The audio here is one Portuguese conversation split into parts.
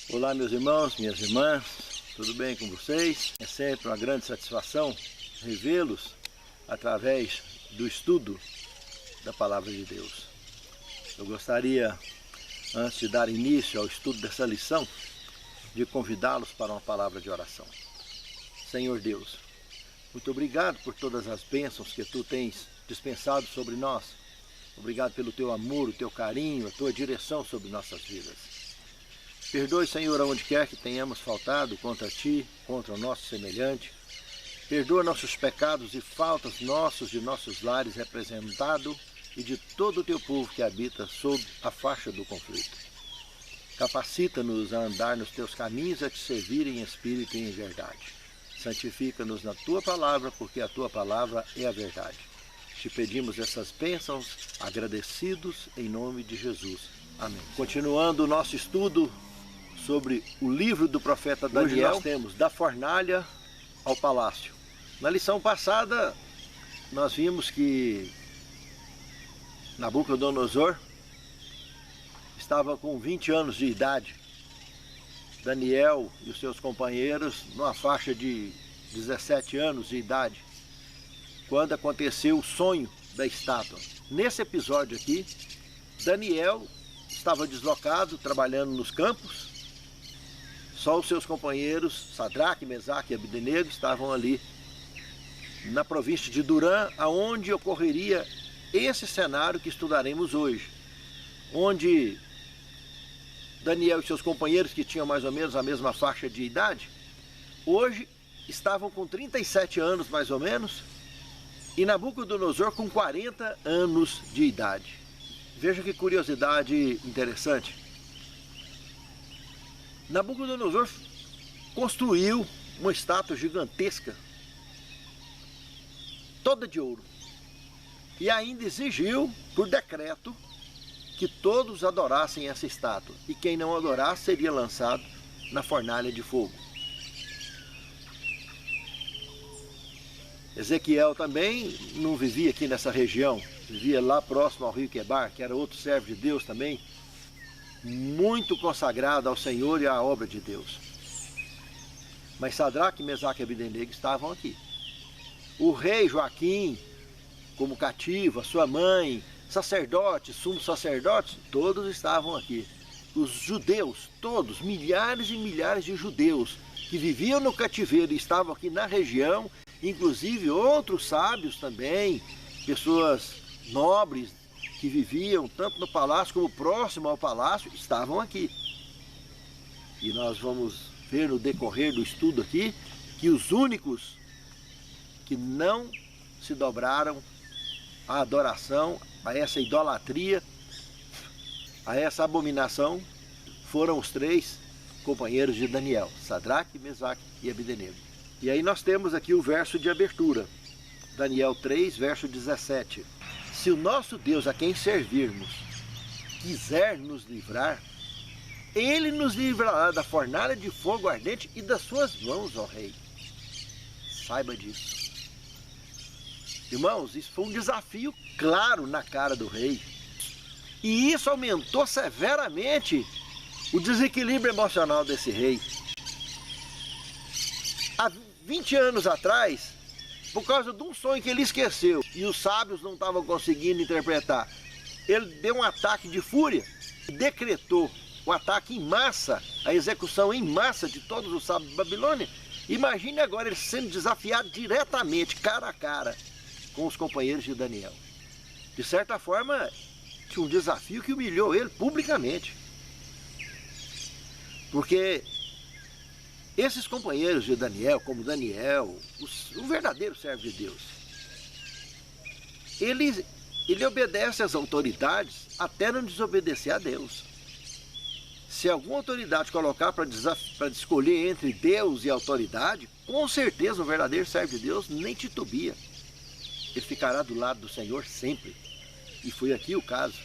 Olá, meus irmãos, minhas irmãs, tudo bem com vocês? É sempre uma grande satisfação revê-los através do estudo da Palavra de Deus. Eu gostaria, antes de dar início ao estudo dessa lição, de convidá-los para uma palavra de oração. Senhor Deus, muito obrigado por todas as bênçãos que Tu tens dispensado sobre nós. Obrigado pelo Teu amor, o Teu carinho, a Tua direção sobre nossas vidas. Perdoe, Senhor, aonde quer que tenhamos faltado contra Ti, contra o nosso semelhante. Perdoa nossos pecados e faltas nossos de nossos lares representados e de todo o Teu povo que habita sob a faixa do conflito. Capacita-nos a andar nos Teus caminhos, a Te servir em espírito e em verdade. Santifica-nos na Tua palavra, porque a Tua palavra é a verdade. Te pedimos essas bênçãos, agradecidos em nome de Jesus. Amém. Continuando o nosso estudo sobre o livro do profeta Daniel, hoje nós temos da fornalha ao palácio. Na lição passada, nós vimos que Nabucodonosor estava com 20 anos de idade. Daniel e os seus companheiros numa faixa de 17 anos de idade, quando aconteceu o sonho da estátua. Nesse episódio aqui, Daniel estava deslocado, trabalhando nos campos. Só os seus companheiros, Sadraque, Mesaque e Abdenego, estavam ali na província de Durã, aonde ocorreria esse cenário que estudaremos hoje, onde Daniel e seus companheiros, que tinham mais ou menos a mesma faixa de idade, hoje estavam com 37 anos mais ou menos, e Nabucodonosor com 40 anos de idade. Veja que curiosidade interessante. Nabucodonosor construiu uma estátua gigantesca, toda de ouro, e ainda exigiu, por decreto, que todos adorassem essa estátua, e quem não adorasse seria lançado na fornalha de fogo. Ezequiel também não vivia aqui nessa região, vivia lá próximo ao rio Quebar, que era outro servo de Deus também, muito consagrado ao Senhor e à obra de Deus. Mas Sadraque, Mesaque e Abdenego estavam aqui. O rei Joaquim, como cativo, a sua mãe, sacerdotes, sumos sacerdotes, todos estavam aqui. Os judeus, todos, milhares e milhares de judeus que viviam no cativeiro e estavam aqui na região, inclusive outros sábios também, pessoas nobres que viviam tanto no palácio como próximo ao palácio, estavam aqui. E nós vamos ver no decorrer do estudo aqui que os únicos que não se dobraram à adoração, a essa idolatria, a essa abominação, foram os três companheiros de Daniel, Sadraque, Mesaque e Abdenego. E aí nós temos aqui o verso de abertura, Daniel 3, verso 17. Se o nosso Deus, a quem servirmos, quiser nos livrar, Ele nos livrará da fornalha de fogo ardente e das suas mãos, ó Rei. Saiba disso. Irmãos, isso foi um desafio claro na cara do rei. E isso aumentou severamente o desequilíbrio emocional desse rei. Há 20 anos atrás, por causa de um sonho que ele esqueceu e os sábios não estavam conseguindo interpretar, ele deu um ataque de fúria e decretou o ataque em massa, a execução em massa de todos os sábios de Babilônia. Imagine agora ele sendo desafiado diretamente, cara a cara, com os companheiros de Daniel. De certa forma, tinha um desafio que humilhou ele publicamente. Porque esses companheiros de Daniel, como Daniel, o verdadeiro servo de Deus, ele obedece às autoridades até não desobedecer a Deus. Se alguma autoridade colocar para escolher entre Deus e autoridade, com certeza o verdadeiro servo de Deus nem titubia. Ele ficará do lado do Senhor sempre. E foi aqui o caso.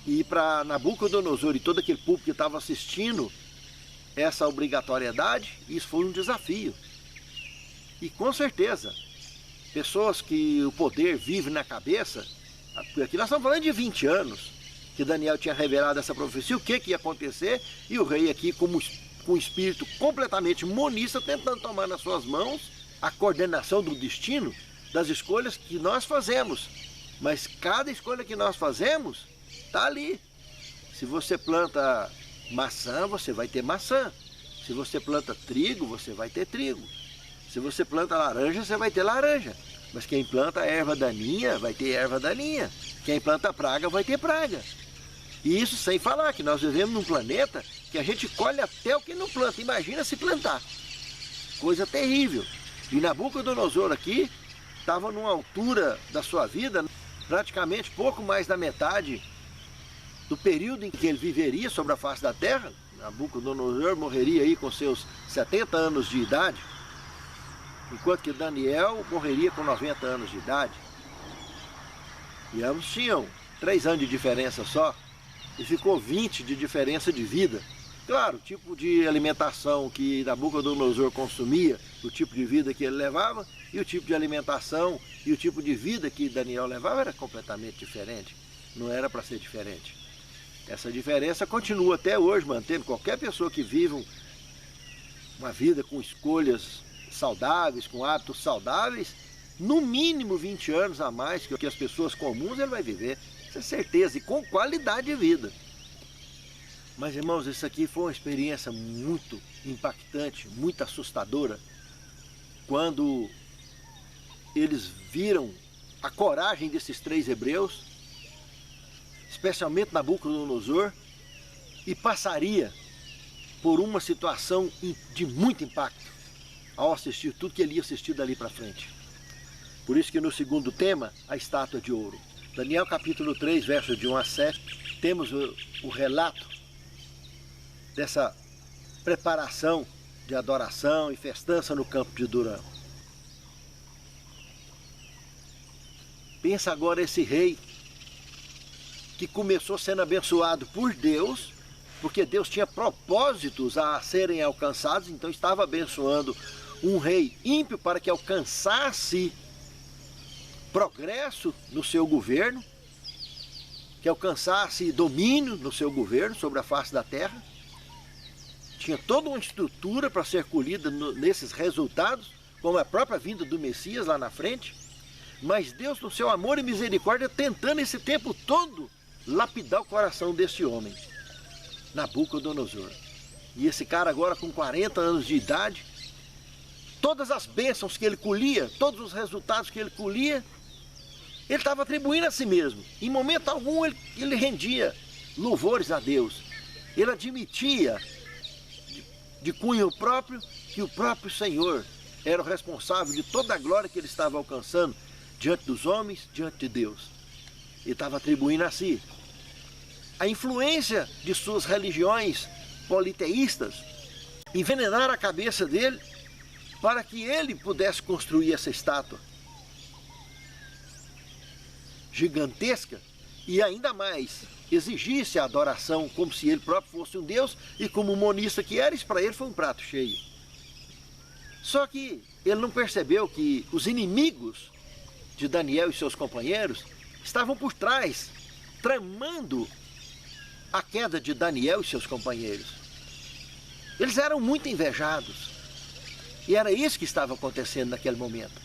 E para Nabucodonosor e todo aquele público que estava assistindo essa obrigatoriedade, isso foi um desafio. E com certeza, pessoas que o poder vive na cabeça, porque aqui nós estamos falando de 20 anos, que Daniel tinha revelado essa profecia, o que ia acontecer, e o rei aqui com um espírito completamente monista, tentando tomar nas suas mãos a coordenação do destino das escolhas que nós fazemos. Mas cada escolha que nós fazemos está ali. Se você planta maçã, você vai ter maçã. Se você planta trigo, você vai ter trigo. Se você planta laranja, você vai ter laranja. Mas quem planta erva daninha, vai ter erva daninha. Quem planta praga, vai ter praga. E isso sem falar que nós vivemos num planeta que a gente colhe até o que não planta. Imagina se plantar. Coisa terrível. E Nabucodonosor aqui estava numa altura da sua vida, praticamente pouco mais da metade do período em que ele viveria sobre a face da terra. Nabucodonosor morreria aí com seus 70 anos de idade, enquanto que Daniel morreria com 90 anos de idade. E ambos tinham 3 anos de diferença só, e ficou 20 de diferença de vida. Claro, o tipo de alimentação que Nabucodonosor consumia, o tipo de vida que ele levava, e o tipo de alimentação e o tipo de vida que Daniel levava era completamente diferente. Não era para ser diferente. Essa diferença continua até hoje, mantendo qualquer pessoa que vive uma vida com escolhas saudáveis, com hábitos saudáveis, no mínimo 20 anos a mais que as pessoas comuns ele vai viver, isso é certeza, e com qualidade de vida. Mas, irmãos, isso aqui foi uma experiência muito impactante, muito assustadora, quando eles viram a coragem desses 3 hebreus, especialmente Nabucodonosor, e passaria por uma situação de muito impacto ao assistir tudo que ele ia assistir dali para frente. Por isso que no segundo tema, a estátua de ouro. Daniel capítulo 3, versos de 1 a 7, temos o relato dessa preparação de adoração e festança no campo de Durão. Pensa agora esse rei que começou sendo abençoado por Deus, porque Deus tinha propósitos a serem alcançados, então estava abençoando um rei ímpio para que alcançasse progresso no seu governo, que alcançasse domínio no seu governo sobre a face da terra. Tinha toda uma estrutura para ser colhida nesses resultados, como a própria vinda do Messias lá na frente. Mas Deus, no seu amor e misericórdia, tentando esse tempo todo lapidar o coração desse homem, Nabucodonosor. E esse cara agora com 40 anos de idade, todas as bênçãos que ele colhia, todos os resultados que ele colhia, ele estava atribuindo a si mesmo. Em momento algum ele rendia louvores a Deus. Ele admitia de cunho próprio que o próprio Senhor era o responsável de toda a glória que ele estava alcançando diante dos homens, diante de Deus. Ele estava atribuindo a si. A influência de suas religiões politeístas envenenaram a cabeça dele para que ele pudesse construir essa estátua gigantesca e ainda mais exigisse a adoração como se ele próprio fosse um Deus, e como monista que era, isso para ele foi um prato cheio. Só que ele não percebeu que os inimigos de Daniel e seus companheiros estavam por trás, tramando a queda de Daniel e seus companheiros. Eles eram muito invejados, e era isso que estava acontecendo naquele momento.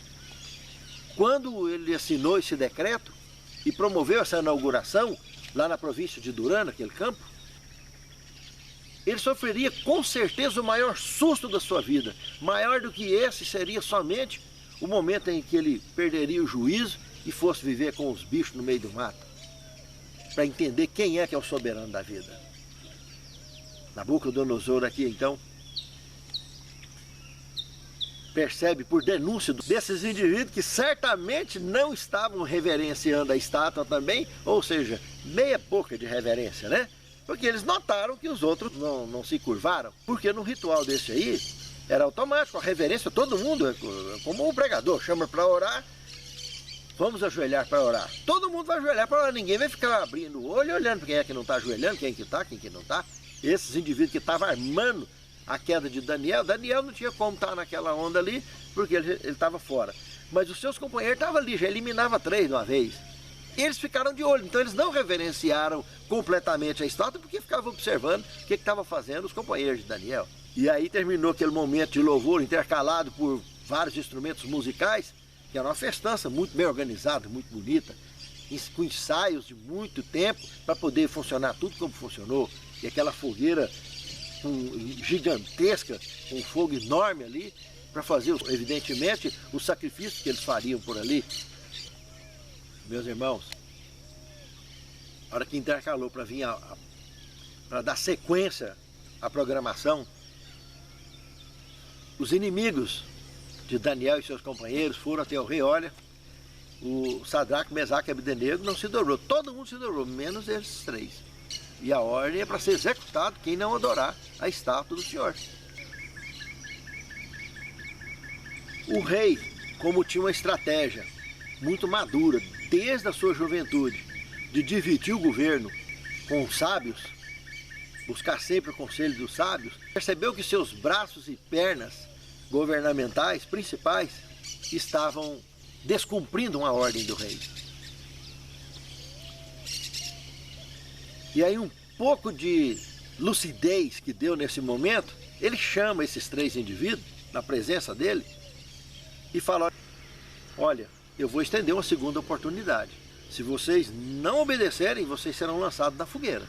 Quando ele assinou esse decreto e promoveu essa inauguração lá na província de Durã, naquele campo, ele sofreria com certeza o maior susto da sua vida. Maior do que esse seria somente o momento em que ele perderia o juízo e fosse viver com os bichos no meio do mato, para entender quem é que é o soberano da vida. Nabucodonosor aqui então percebe por denúncia desses indivíduos que certamente não estavam reverenciando a estátua também, ou seja, meia boca de reverência, né? Porque eles notaram que os outros não se curvaram, porque no ritual desse aí era automático, a reverência, todo mundo, como um pregador chama para orar, vamos ajoelhar para orar. Todo mundo vai ajoelhar para orar, ninguém vai ficar abrindo o olho, olhando quem é que não está ajoelhando, quem que está, quem que não está. Esses indivíduos que estavam armando a queda de Daniel não tinha como estar naquela onda ali, porque ele estava fora. Mas os seus companheiros estavam ali, já eliminava 3 de uma vez. eles ficaram de olho, então eles não reverenciaram completamente a estátua, porque ficavam observando o que estavam fazendo os companheiros de Daniel. E aí terminou aquele momento de louvor intercalado por vários instrumentos musicais, que era uma festança muito bem organizada, muito bonita, com ensaios de muito tempo para poder funcionar tudo como funcionou. E aquela fogueira gigantesca, com um fogo enorme ali, para fazer, evidentemente, os sacrifícios que eles fariam por ali. Meus irmãos, a hora que intercalou para vir para dar sequência à programação, os inimigos de Daniel e seus companheiros foram até o rei. Olha, o Sadraque, Mesaque e Abdenego não se dobrou, todo mundo se dobrou, menos esses três. E a ordem é para ser executado quem não adorar a estátua do Senhor. O rei, como tinha uma estratégia muito madura, desde a sua juventude, de dividir o governo com os sábios, buscar sempre o conselho dos sábios, percebeu que seus braços e pernas governamentais principais estavam descumprindo uma ordem do rei. E aí, um pouco de lucidez que deu nesse momento, ele chama esses três indivíduos na presença dele e fala: olha, eu vou estender uma segunda oportunidade. Se vocês não obedecerem, vocês serão lançados na fogueira.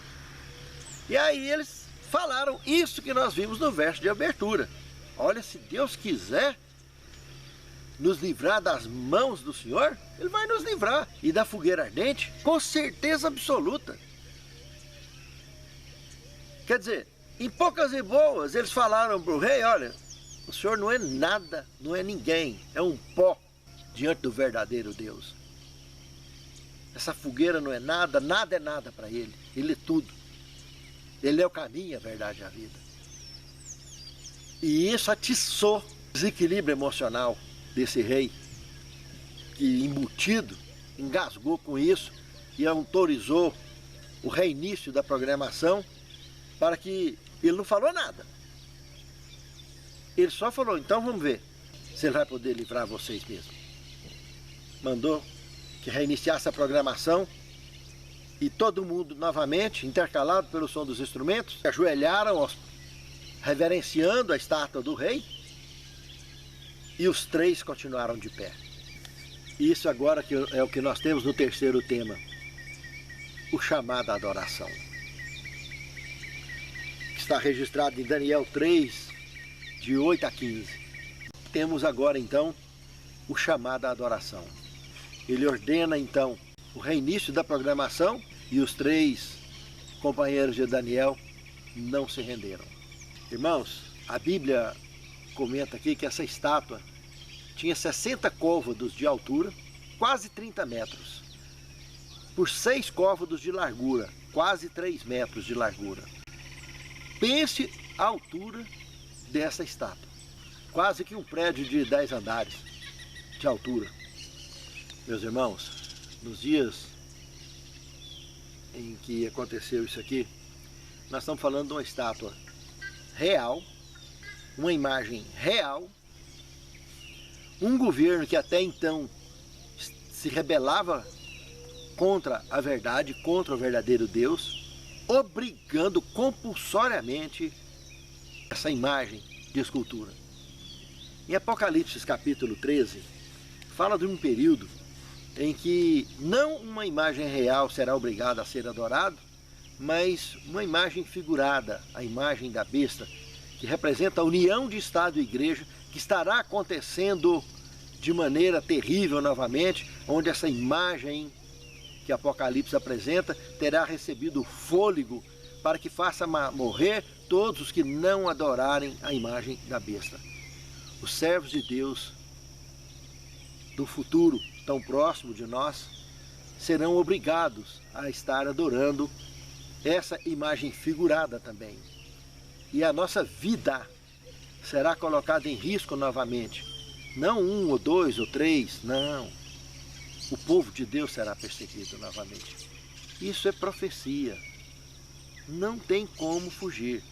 E aí eles falaram isso que nós vimos no verso de abertura. Olha, se Deus quiser nos livrar das mãos do Senhor, Ele vai nos livrar. E da fogueira ardente, com certeza absoluta. Quer dizer, em poucas e boas, eles falaram para o rei: olha, o Senhor não é nada, não é ninguém, é um pó diante do verdadeiro Deus. Essa fogueira não é nada, nada é nada para Ele. Ele é tudo. Ele é o caminho, a verdade e a vida. E isso atiçou o desequilíbrio emocional desse rei, que embutido, engasgou com isso e autorizou o reinício da programação, para que ele não falou nada. Ele só falou: então vamos ver se ele vai poder livrar vocês mesmo. Mandou que reiniciasse a programação e todo mundo novamente, intercalado pelo som dos instrumentos, se ajoelharam reverenciando a estátua do rei, e os três continuaram de pé. Isso agora que é o que nós temos no terceiro tema, o chamado à adoração, que está registrado em Daniel 3, de 8 a 15. Temos agora então o chamado à adoração. Ele ordena então o reinício da programação e os três companheiros de Daniel não se renderam. Irmãos, a Bíblia comenta aqui que essa estátua tinha 60 côvados de altura, quase 30 metros, por 6 côvados de largura, quase 3 metros de largura. Pense a altura dessa estátua, quase que um prédio de 10 andares de altura. Meus irmãos, nos dias em que aconteceu isso aqui, nós estamos falando de uma estátua real, uma imagem real, um governo que até então se rebelava contra a verdade, contra o verdadeiro Deus, obrigando compulsoriamente essa imagem de escultura. Em Apocalipse capítulo 13, fala de um período em que não uma imagem real será obrigada a ser adorada, mas uma imagem figurada, a imagem da besta, que representa a união de Estado e Igreja, que estará acontecendo de maneira terrível novamente, onde essa imagem que Apocalipse apresenta terá recebido fôlego para que faça morrer todos os que não adorarem a imagem da besta. Os servos de Deus do futuro tão próximo de nós serão obrigados a estar adorando essa imagem figurada também. E a nossa vida será colocada em risco novamente. Não 1 ou 2 ou 3, não. O povo de Deus será perseguido novamente. Isso é profecia. Não tem como fugir.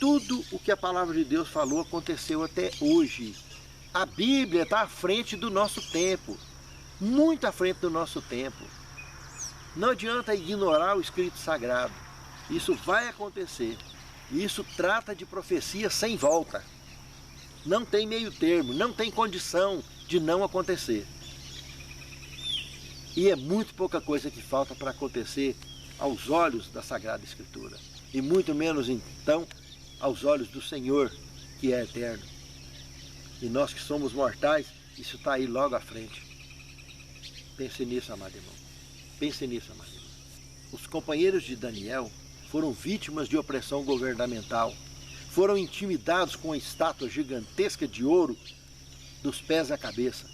Tudo o que a palavra de Deus falou aconteceu até hoje. A Bíblia está à frente do nosso tempo. muito à frente do nosso tempo. Não adianta ignorar o Escrito Sagrado. Isso vai acontecer. Isso trata de profecia sem volta. Não tem meio termo, não tem condição de não acontecer. E é muito pouca coisa que falta para acontecer aos olhos da Sagrada Escritura. E muito menos, então, aos olhos do Senhor, que é eterno. E nós que somos mortais, isso está aí logo à frente. Pense nisso, amado irmão. Pense nisso, amado irmão. Os companheiros de Daniel foram vítimas de opressão governamental. Foram intimidados com uma estátua gigantesca de ouro dos pés à cabeça.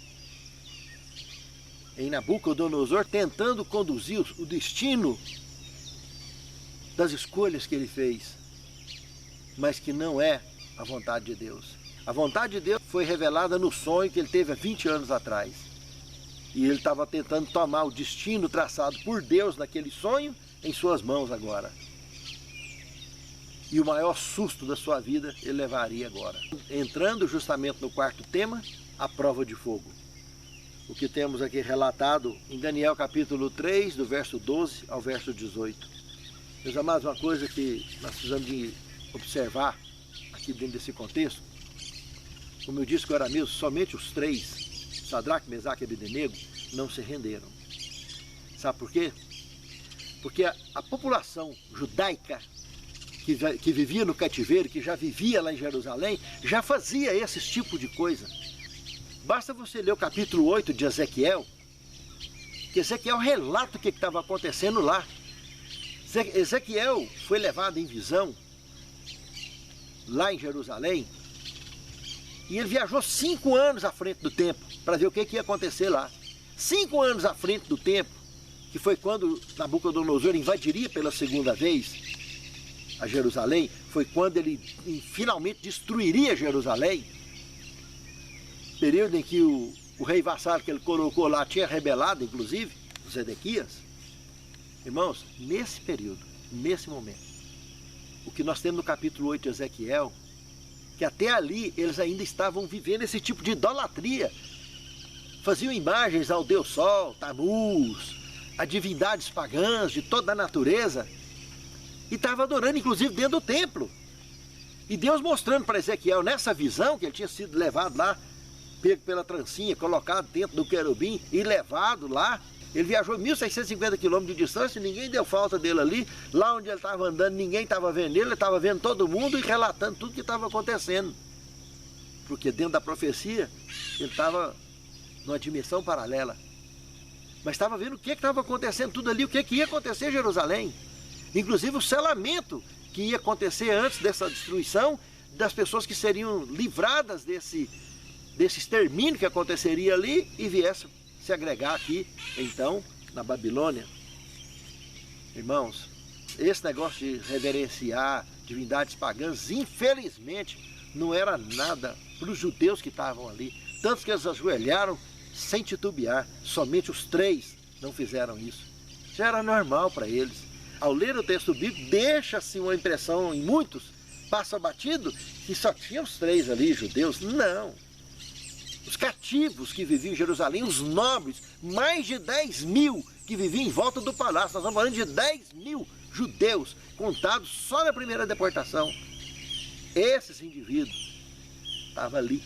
Em Nabucodonosor, tentando conduzir o destino das escolhas que ele fez, mas que não é a vontade de Deus. A vontade de Deus foi revelada no sonho que ele teve há 20 anos atrás. E ele estava tentando tomar o destino traçado por Deus naquele sonho em suas mãos agora. E o maior susto da sua vida ele levaria agora. Entrando justamente no quarto tema, a prova de fogo. O que temos aqui relatado em Daniel capítulo 3, do verso 12 ao verso 18. Meus amados, uma coisa que nós precisamos de observar aqui dentro desse contexto, como eu disse que era mesmo, somente os três, Sadraque, Mesaque e Abdenego, não se renderam. Sabe por quê? Porque a população judaica que vivia no cativeiro, que já vivia lá em Jerusalém, já fazia esse tipo de coisa. Basta você ler o capítulo 8 de Ezequiel, que Ezequiel relata o que estava acontecendo lá. Ezequiel foi levado em visão lá em Jerusalém e ele viajou 5 anos à frente do tempo para ver o que ia acontecer lá. 5 anos à frente do tempo, que foi quando Nabucodonosor invadiria pela segunda vez a Jerusalém, foi quando ele finalmente destruiria Jerusalém. Período em que o rei vassalo que ele colocou lá tinha rebelado, inclusive, o Zedequias. Irmãos, nesse período, nesse momento, o que nós temos no capítulo 8 de Ezequiel, que até ali eles ainda estavam vivendo esse tipo de idolatria. Faziam imagens ao Deus Sol, Tamuz, a divindades pagãs de toda a natureza, e estavam adorando, inclusive, dentro do templo. E Deus mostrando para Ezequiel, nessa visão, que ele tinha sido levado lá, pego pela trancinha, colocado dentro do querubim e levado lá. Ele viajou 1.650 quilômetros de distância, ninguém deu falta dele ali. Lá onde ele estava andando, ninguém estava vendo ele estava vendo todo mundo e relatando tudo que estava acontecendo. Porque dentro da profecia, ele estava numa dimensão paralela. Mas estava vendo o que estava acontecendo tudo ali, o que ia acontecer em Jerusalém. Inclusive o selamento que ia acontecer antes dessa destruição, das pessoas que seriam livradas desse extermínio que aconteceria ali e viesse se agregar aqui, então, na Babilônia. Irmãos, esse negócio de reverenciar divindades pagãs, infelizmente, não era nada para os judeus que estavam ali. Tantos que eles ajoelharam sem titubear. Somente os 3 não fizeram isso. Já era normal para eles. Ao ler o texto bíblico, deixa-se uma impressão em muitos, passa batido, que só tinha os 3 ali, judeus. Não. Os cativos que viviam em Jerusalém, os nobres, mais de 10 mil que viviam em volta do palácio. Nós estamos falando de 10 mil judeus contados só na primeira deportação. Esses indivíduos estavam ali,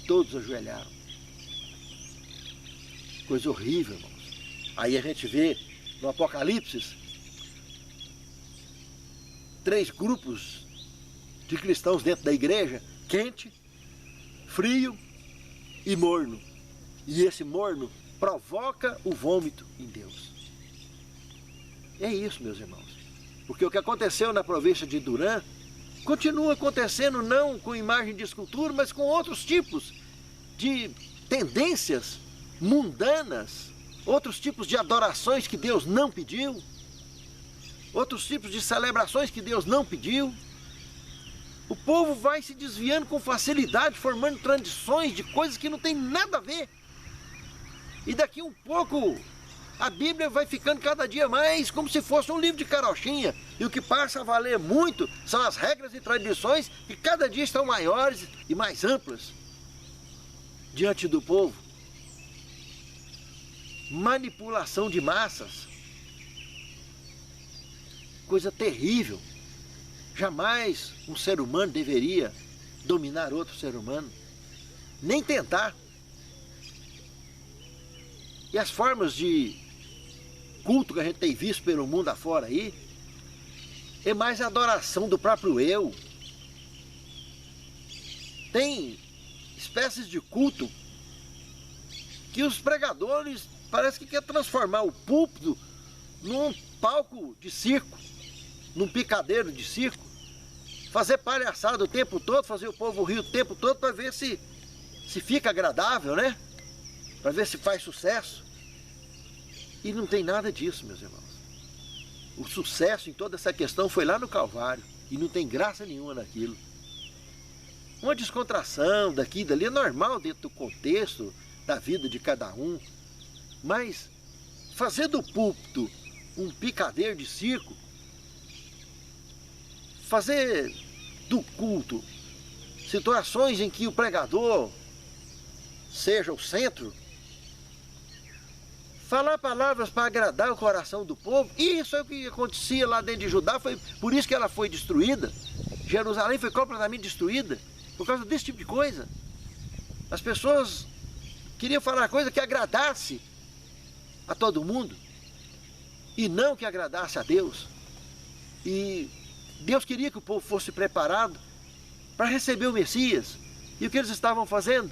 todos ajoelharam. Coisa horrível, irmãos. Aí a gente vê no Apocalipse 3 grupos de cristãos dentro da igreja, quente, frio e morno. E esse morno provoca o vômito em Deus. É isso, meus irmãos. Porque o que aconteceu na província de Durã continua acontecendo não com imagem de escultura, mas com outros tipos de tendências mundanas, outros tipos de adorações que Deus não pediu, outros tipos de celebrações que Deus não pediu. O povo vai se desviando com facilidade, formando tradições de coisas que não tem nada a ver. E daqui um pouco, a Bíblia vai ficando cada dia mais como se fosse um livro de carochinha. E o que passa a valer muito são as regras e tradições que cada dia estão maiores e mais amplas diante do povo. manipulação de massas. Coisa terrível. Jamais um ser humano deveria dominar outro ser humano, nem tentar. E as formas de culto que a gente tem visto pelo mundo afora aí, é mais a adoração do próprio eu. Tem espécies de culto que os pregadores parece que quer transformar o púlpito num palco de circo, num picadeiro de circo, fazer palhaçada o tempo todo, fazer o povo rir o tempo todo para ver se fica agradável, né? Para ver se faz sucesso. E não tem nada disso, meus irmãos. O sucesso em toda essa questão foi lá no Calvário e não tem graça nenhuma naquilo. Uma descontração daqui e dali é normal dentro do contexto da vida de cada um, mas fazer do púlpito um picadeiro de circo, fazer do culto situações em que o pregador seja o centro, falar palavras para agradar o coração do povo, e isso é o que acontecia lá dentro de Judá, foi por isso que ela foi destruída. Jerusalém foi completamente destruída, por causa desse tipo de coisa. As pessoas queriam falar coisa que agradasse a todo mundo, e não que agradasse a Deus. E Deus queria que o povo fosse preparado para receber o Messias. E o que eles estavam fazendo?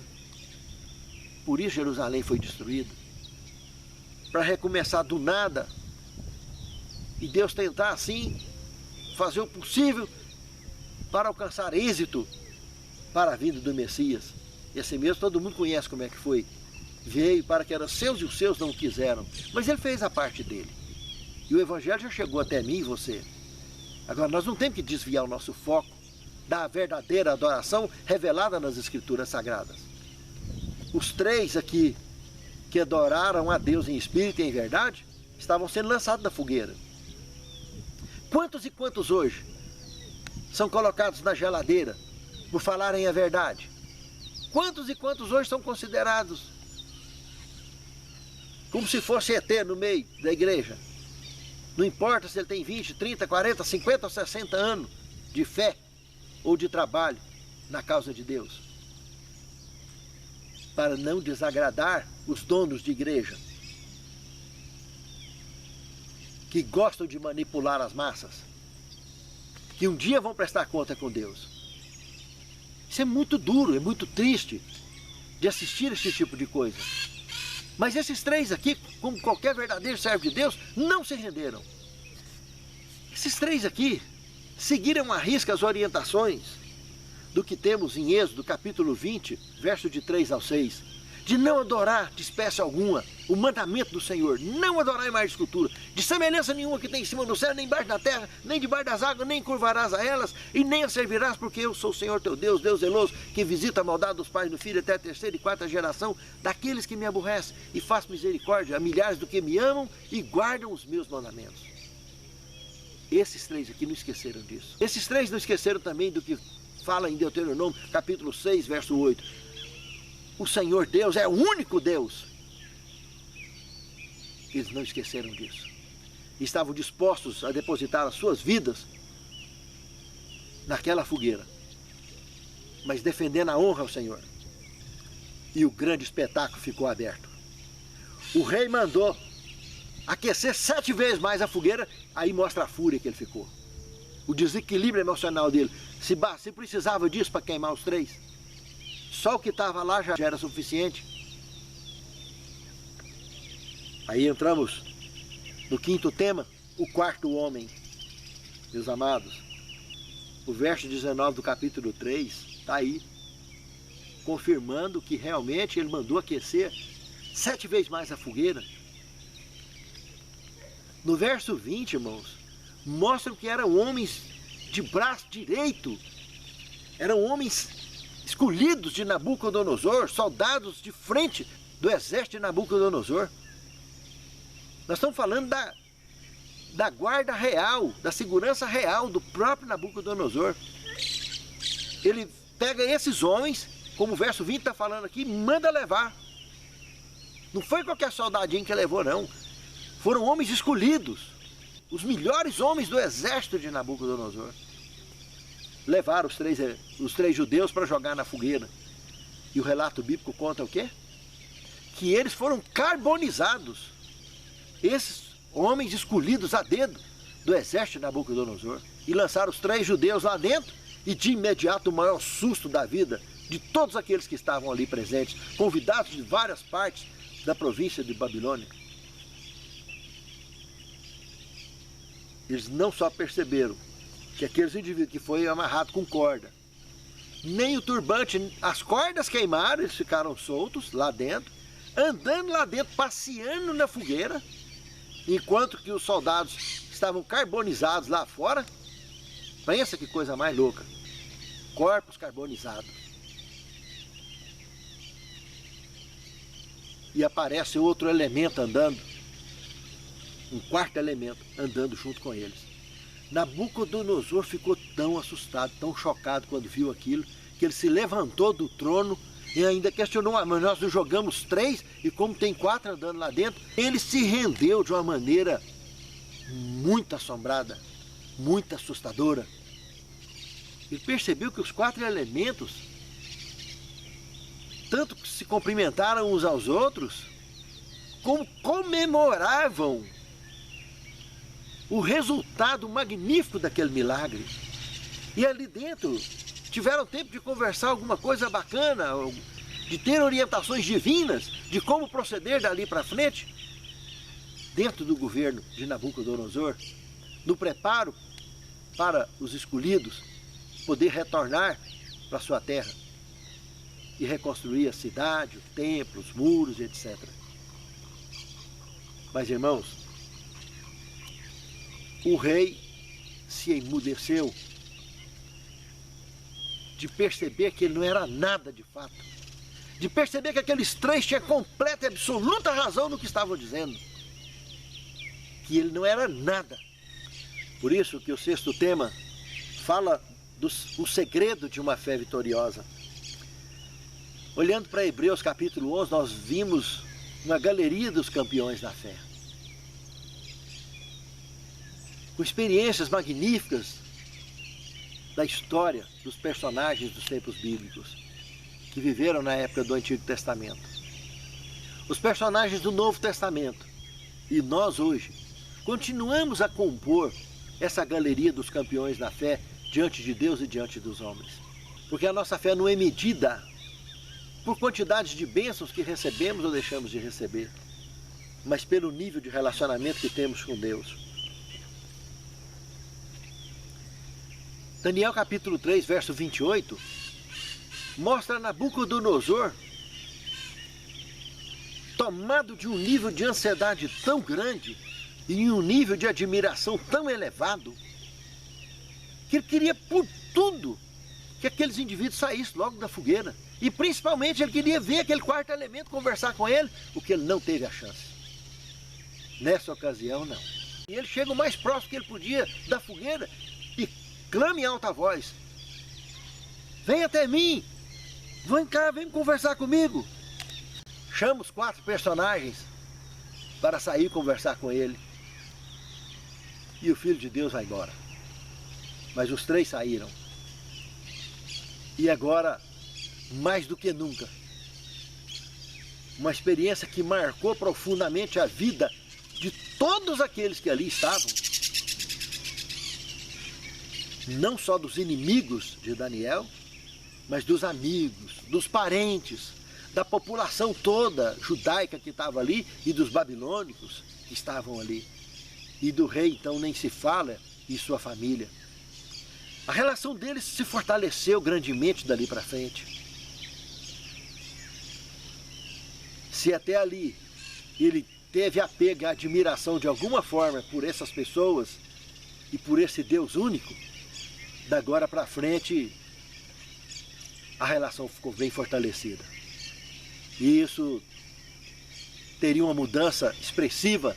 Por isso Jerusalém foi destruída. Para recomeçar do nada. E Deus tentar assim fazer o possível para alcançar êxito para a vinda do Messias. E assim mesmo todo mundo conhece como é que foi. Veio para que eram seus e os seus não quiseram. Mas ele fez a parte dele. E o Evangelho já chegou até mim e você. Agora nós não temos que desviar o nosso foco da verdadeira adoração revelada nas Escrituras Sagradas. Os três aqui que adoraram a Deus em espírito e em verdade estavam sendo lançados da fogueira. Quantos e quantos hoje são colocados na geladeira por falarem a verdade? Quantos e quantos hoje são considerados como se fosse ET no meio da igreja? Não importa se ele tem 20, 30, 40, 50 ou 60 anos de fé ou de trabalho na causa de Deus. Para não desagradar os donos de igreja, que gostam de manipular as massas, que um dia vão prestar conta com Deus. Isso é muito duro, é muito triste de assistir esse tipo de coisa. Mas esses três aqui, como qualquer verdadeiro servo de Deus, não se renderam. Esses três aqui seguiram à risca as orientações do que temos em Êxodo, capítulo 20, verso de 3 ao 6. De não adorar de espécie alguma o mandamento do Senhor, não adorar em mais escultura, de semelhança nenhuma que tem em cima do céu, nem embaixo da terra, nem debaixo das águas, nem curvarás a elas, e nem as servirás, porque eu sou o Senhor teu Deus, Deus zeloso, que visita a maldade dos pais do filho até a terceira e quarta geração, daqueles que me aborrecem, e faço misericórdia a milhares do que me amam e guardam os meus mandamentos. Esses três aqui não esqueceram disso. Esses três não esqueceram também do que fala em Deuteronômio, capítulo 6, verso 8. O Senhor Deus é o único Deus. Eles não esqueceram disso. Estavam dispostos a depositar as suas vidas naquela fogueira, mas defendendo a honra ao Senhor. E o grande espetáculo ficou aberto. O rei mandou aquecer 7 vezes mais a fogueira, aí mostra a fúria que ele ficou. O desequilíbrio emocional dele. Se precisava disso para queimar os três, só o que estava lá já era suficiente. Aí entramos no quinto tema, o quarto homem. Meus amados, o verso 19 do capítulo 3 está aí, confirmando que realmente ele mandou aquecer 7 vezes mais a fogueira. No verso 20, irmãos, mostram que eram homens de braço direito, eram homens escolhidos de Nabucodonosor, soldados de frente do exército de Nabucodonosor. Nós estamos falando da guarda real, da segurança real do próprio Nabucodonosor. Ele pega esses homens, como o verso 20 está falando aqui, manda levar. Não foi qualquer soldadinho que levou, não. Foram homens escolhidos, os melhores homens do exército de Nabucodonosor. Levaram os três judeus para jogar na fogueira. E o relato bíblico conta o quê? Que eles foram carbonizados. Esses homens escolhidos a dedo do exército de Nabucodonosor. E lançaram os 3 judeus lá dentro. E de imediato o maior susto da vida de todos aqueles que estavam ali presentes, convidados de várias partes da província de Babilônia. Eles não só perceberam que aqueles indivíduos que foi amarrado com corda, nem o turbante, as cordas queimaram, eles ficaram soltos lá dentro, andando lá dentro, passeando na fogueira, enquanto que os soldados estavam carbonizados lá fora. Pensa que coisa mais louca, corpos carbonizados. E aparece outro elemento andando, um quarto elemento andando junto com eles. Nabucodonosor ficou tão assustado, tão chocado quando viu aquilo, que ele se levantou do trono e ainda questionou: mas nós não jogamos 3 e como tem 4 andando lá dentro? Ele se rendeu de uma maneira muito assombrada, muito assustadora. Ele percebeu que os 4 elementos tanto se cumprimentaram uns aos outros, como comemoravam o resultado magnífico daquele milagre. E ali dentro tiveram tempo de conversar alguma coisa bacana, de ter orientações divinas de como proceder dali para frente, dentro do governo de Nabucodonosor, no preparo para os escolhidos poder retornar para sua terra e reconstruir a cidade, o templo, os muros, etc. Mas, irmãos, o rei se emudeceu de perceber que ele não era nada de fato, de perceber que aqueles 3 tinham completa e absoluta razão no que estavam dizendo, que ele não era nada. Por isso que o 6º tema fala o segredo de uma fé vitoriosa. Olhando para Hebreus capítulo 11, nós vimos uma galeria dos campeões da fé, com experiências magníficas da história dos personagens dos tempos bíblicos, que viveram na época do Antigo Testamento. Os personagens do Novo Testamento. E nós hoje continuamos a compor essa galeria dos campeões da fé diante de Deus e diante dos homens. Porque a nossa fé não é medida por quantidade de bênçãos que recebemos ou deixamos de receber, mas pelo nível de relacionamento que temos com Deus. Daniel capítulo 3, verso 28, mostra Nabucodonosor tomado de um nível de ansiedade tão grande e em um nível de admiração tão elevado, que ele queria por tudo que aqueles indivíduos saíssem logo da fogueira. E principalmente ele queria ver aquele 4º elemento, conversar com ele, o que ele não teve a chance. Nessa ocasião, não. E ele chega o mais próximo que ele podia da fogueira e clama em alta voz: vem até mim, vem cá, vem conversar comigo. Chama os 4 personagens para sair conversar com ele. E o Filho de Deus vai embora. Mas os 3 saíram. E agora, mais do que nunca, uma experiência que marcou profundamente a vida de todos aqueles que ali estavam, não só dos inimigos de Daniel, mas dos amigos, dos parentes, da população toda judaica que estava ali e dos babilônicos que estavam ali. E do rei, então, nem se fala, e sua família. A relação deles se fortaleceu grandemente dali para frente. Se até ali ele teve apego e admiração de alguma forma por essas pessoas e por esse Deus único, da agora para frente a relação ficou bem fortalecida. E isso teria uma mudança expressiva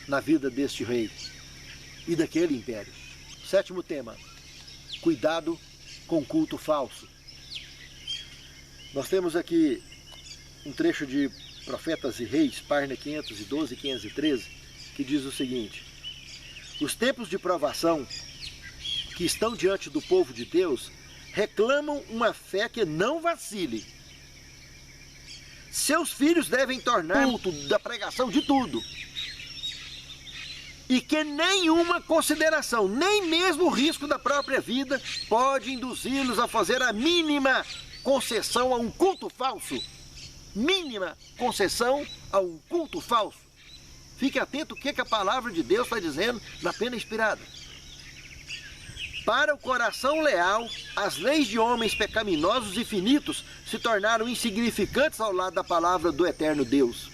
na vida deste rei e daquele império. 7º tema: cuidado com culto falso. Nós temos aqui um trecho de Profetas e Reis, página 512 e 513, que diz o seguinte: os tempos de provação que estão diante do povo de Deus reclamam uma fé que não vacile. Seus filhos devem tornar culto da pregação de tudo. E que nenhuma consideração, nem mesmo o risco da própria vida, pode induzi-los a fazer a mínima concessão a um culto falso. Mínima concessão a um culto falso. Fique atento o que a palavra de Deus está dizendo na pena inspirada. Para o coração leal, as leis de homens pecaminosos e finitos se tornaram insignificantes ao lado da palavra do eterno Deus.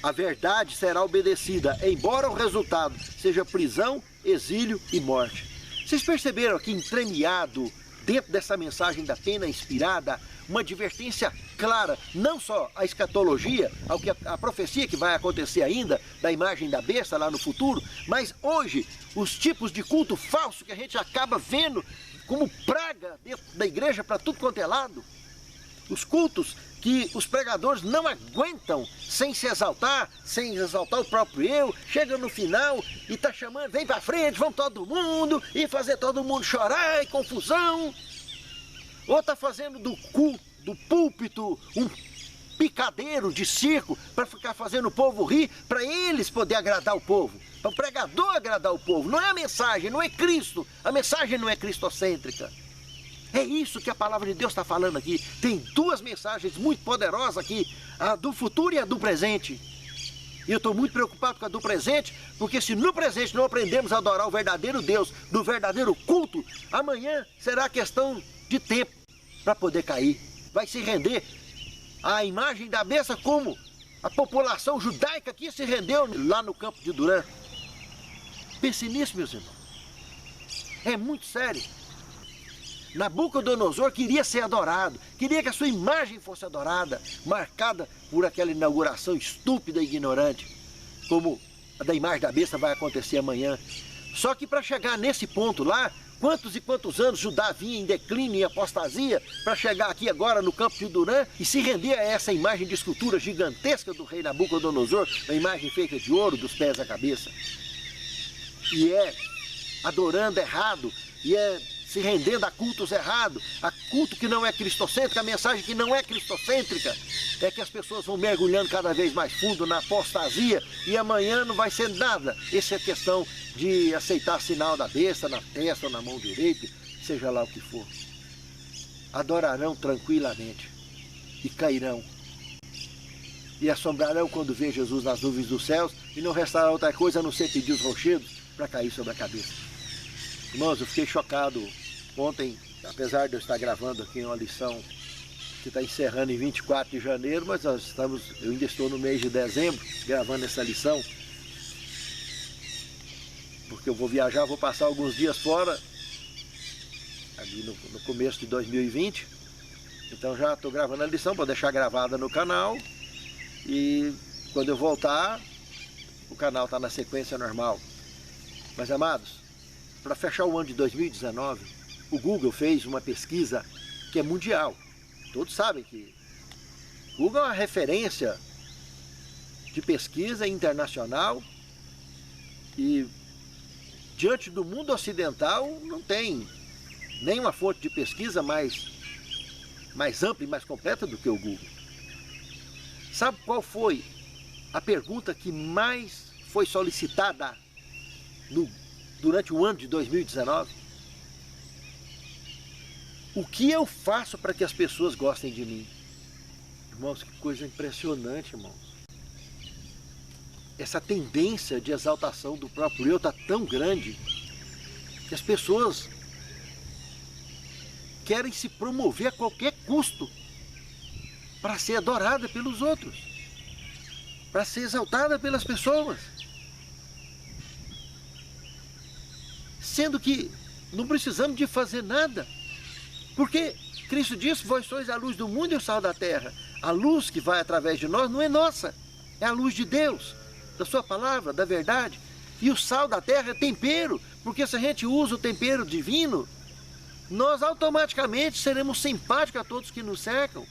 A verdade será obedecida, embora o resultado seja prisão, exílio e morte. Vocês perceberam aqui entremeado, dentro dessa mensagem da pena inspirada, uma advertência clara, não só à escatologia, ao que a profecia que vai acontecer ainda, da imagem da besta lá no futuro, mas hoje, os tipos de culto falso que a gente acaba vendo como praga dentro da igreja para tudo quanto é lado. Os cultos que os pregadores não aguentam sem se exaltar, sem exaltar o próprio eu, chega no final e está chamando, vem para frente, vamos todo mundo, e fazer todo mundo chorar e confusão. Ou está fazendo do culto, do púlpito, um picadeiro de circo para ficar fazendo o povo rir, para eles poder agradar o povo, para o pregador agradar o povo. Não é a mensagem, não é Cristo, a mensagem não é cristocêntrica. É isso que a palavra de Deus está falando aqui. Tem duas mensagens muito poderosas aqui, a do futuro e a do presente. E eu estou muito preocupado com a do presente, porque se no presente não aprendemos a adorar o verdadeiro Deus, do verdadeiro culto, amanhã será questão de tempo para poder cair. Vai se render à imagem da besta como a população judaica que se rendeu lá no campo de Durã. Pense nisso, meus irmãos. É muito sério. Nabucodonosor queria ser adorado, queria que a sua imagem fosse adorada, marcada por aquela inauguração estúpida e ignorante, como a da imagem da besta vai acontecer amanhã. Só que para chegar nesse ponto lá, quantos e quantos anos Judá vinha em declínio e apostasia para chegar aqui agora no campo de Durã e se render a essa imagem de escultura gigantesca do rei Nabucodonosor, uma imagem feita de ouro dos pés à cabeça. E é adorando errado, e é se rendendo a cultos errados, a culto que não é cristocêntrico, a mensagem que não é cristocêntrica, é que as pessoas vão mergulhando cada vez mais fundo na apostasia e amanhã não vai ser nada. Essa é a questão de aceitar sinal da besta na testa ou na mão direita, seja lá o que for. Adorarão tranquilamente e cairão. E assombrarão quando ver Jesus nas nuvens dos céus e não restará outra coisa a não ser pedir os rochedos para cair sobre a cabeça. Irmãos, eu fiquei chocado ontem, apesar de eu estar gravando aqui uma lição que está encerrando em 24 de janeiro, mas eu ainda estou no mês de dezembro gravando essa lição, porque eu vou viajar, vou passar alguns dias fora, ali no começo de 2020, então já estou gravando a lição para deixar gravada no canal, e quando eu voltar, o canal está na sequência normal. Mas amados, para fechar o ano de 2019, o Google fez uma pesquisa que é mundial. Todos sabem que o Google é uma referência de pesquisa internacional e diante do mundo ocidental não tem nenhuma fonte de pesquisa mais ampla e mais completa do que o Google. Sabe qual foi a pergunta que mais foi solicitada durante o ano de 2019? O que eu faço para que as pessoas gostem de mim? Irmãos, que coisa impressionante, irmãos. Essa tendência de exaltação do próprio eu está tão grande que as pessoas querem se promover a qualquer custo para ser adorada pelos outros, para ser exaltada pelas pessoas. Sendo que não precisamos de fazer nada, porque Cristo disse, vós sois a luz do mundo e o sal da terra. A luz que vai através de nós não é nossa, é a luz de Deus, da sua palavra, da verdade. E o sal da terra é tempero, porque se a gente usa o tempero divino, nós automaticamente seremos simpáticos a todos que nos cercam.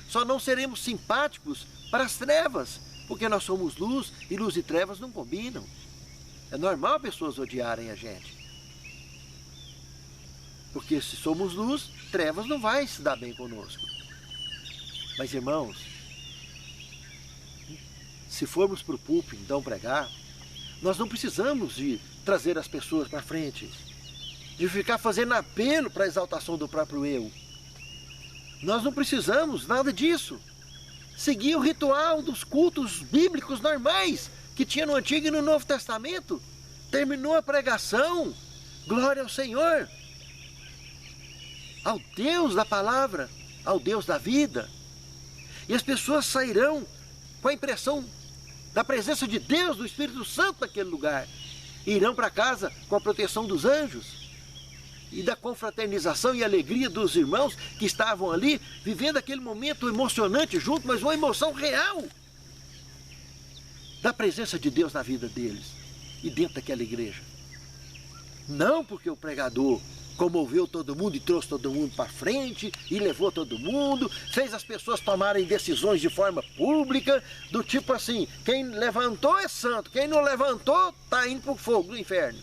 Só não seremos simpáticos para as trevas, porque nós somos luz e luz e trevas não combinam. É normal pessoas odiarem a gente. Porque se somos luz, trevas não vai se dar bem conosco. Mas irmãos, se formos para o púlpito então pregar, nós não precisamos de trazer as pessoas para frente, de ficar fazendo apelo para a exaltação do próprio eu. Nós não precisamos nada disso. Seguir o ritual dos cultos bíblicos normais que tinha no Antigo e no Novo Testamento. Terminou a pregação, glória ao Senhor, ao Deus da palavra, ao Deus da vida. E as pessoas sairão com a impressão da presença de Deus, do Espírito Santo naquele lugar. E irão para casa com a proteção dos anjos e da confraternização e alegria dos irmãos que estavam ali, vivendo aquele momento emocionante junto, mas uma emoção real da presença de Deus na vida deles e dentro daquela igreja. Não porque o pregador comoveu todo mundo e trouxe todo mundo para frente e levou todo mundo, fez as pessoas tomarem decisões de forma pública, do tipo assim, quem levantou é santo, quem não levantou está indo para o fogo do inferno.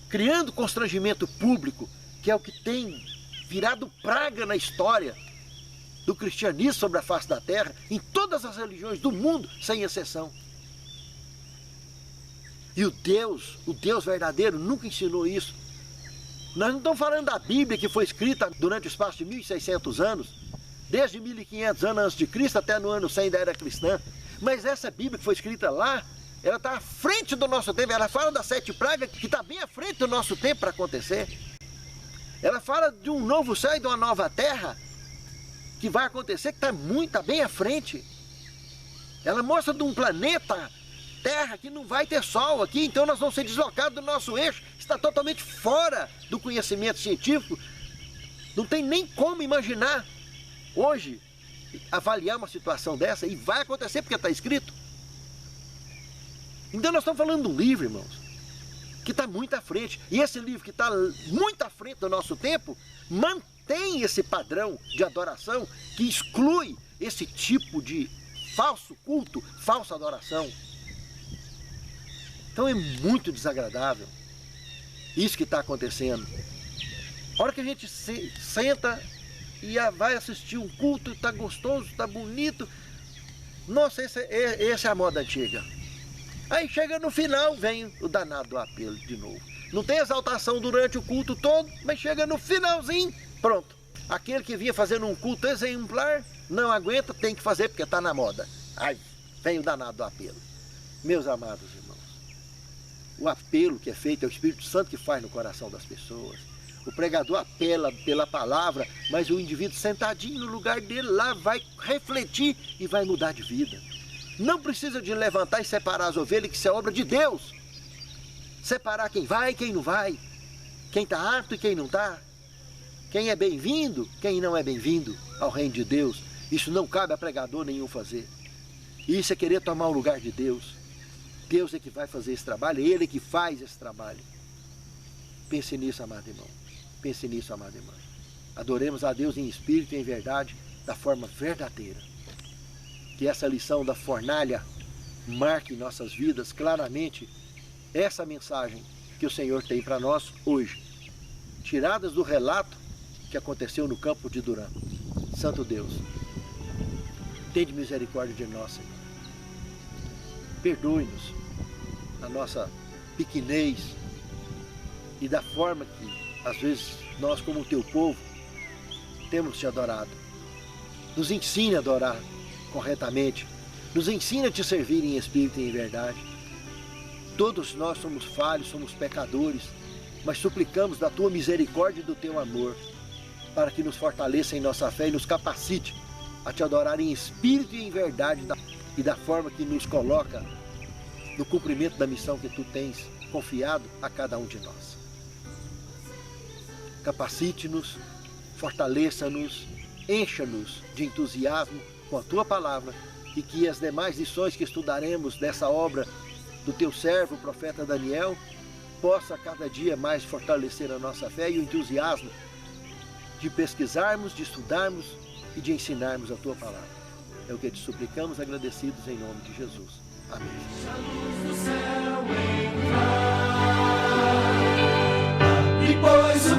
Criando constrangimento público, que é o que tem virado praga na história do cristianismo sobre a face da terra, em todas as religiões do mundo, sem exceção. E o Deus verdadeiro nunca ensinou isso. Nós não estamos falando da Bíblia que foi escrita durante o espaço de 1.600 anos, desde 1.500 anos antes de Cristo até no ano 100 da era cristã. Mas essa Bíblia que foi escrita lá, ela está à frente do nosso tempo. Ela fala das 7 pragas que está bem à frente do nosso tempo para acontecer. Ela fala de um novo céu e de uma nova terra que vai acontecer, que está bem à frente. Ela mostra de um planeta Terra que não vai ter sol aqui, então nós vamos ser deslocados do nosso eixo. Está totalmente fora do conhecimento científico. Não tem nem como imaginar hoje avaliar uma situação dessa, e vai acontecer porque está escrito. Então nós estamos falando de um livro, irmãos, que está muito à frente. E esse livro que está muito à frente do nosso tempo, mantém esse padrão de adoração que exclui esse tipo de falso culto, falsa adoração. Então é muito desagradável isso que está acontecendo. A hora que a gente senta e vai assistir um culto, está gostoso, está bonito. Nossa, essa é a moda antiga. Aí chega no final, vem o danado do apelo de novo. Não tem exaltação durante o culto todo, mas chega no finalzinho, pronto. Aquele que vinha fazendo um culto exemplar, não aguenta, tem que fazer porque está na moda. Aí vem o danado do apelo. Meus amados irmãos, o apelo que é feito é o Espírito Santo que faz no coração das pessoas. O pregador apela pela palavra, mas o indivíduo sentadinho no lugar dele lá vai refletir e vai mudar de vida. Não precisa de levantar e separar as ovelhas, que isso é obra de Deus. Separar quem vai e quem não vai, quem está apto e quem não está, quem é bem-vindo, quem não é bem-vindo ao reino de Deus. Isso não cabe a pregador nenhum fazer. Isso é querer tomar o lugar de Deus. Deus é que vai fazer esse trabalho, Ele é que faz esse trabalho. Pense nisso, amado irmão. Pense nisso, amada irmã. Adoremos a Deus em espírito e em verdade, da forma verdadeira. Que essa lição da fornalha marque em nossas vidas claramente essa mensagem que o Senhor tem para nós hoje, tiradas do relato que aconteceu no campo de Durã. Santo Deus, tende misericórdia de nós, Senhor. Perdoe-nos a nossa pequenez e da forma que, às vezes, nós, como o teu povo, temos te adorado. Nos ensine a adorar corretamente. Nos ensine a te servir em espírito e em verdade. Todos nós somos falhos, somos pecadores, mas suplicamos da tua misericórdia e do teu amor, para que nos fortaleça em nossa fé e nos capacite a te adorar em espírito e em verdade, e da forma que nos coloca no cumprimento da missão que tu tens confiado a cada um de nós. Capacite-nos, fortaleça-nos, encha-nos de entusiasmo com a tua palavra, e que as demais lições que estudaremos dessa obra do teu servo, o profeta Daniel, possa cada dia mais fortalecer a nossa fé e o entusiasmo de pesquisarmos, de estudarmos e de ensinarmos a tua palavra. É o que te suplicamos, agradecidos em nome de Jesus. Amém. Depois o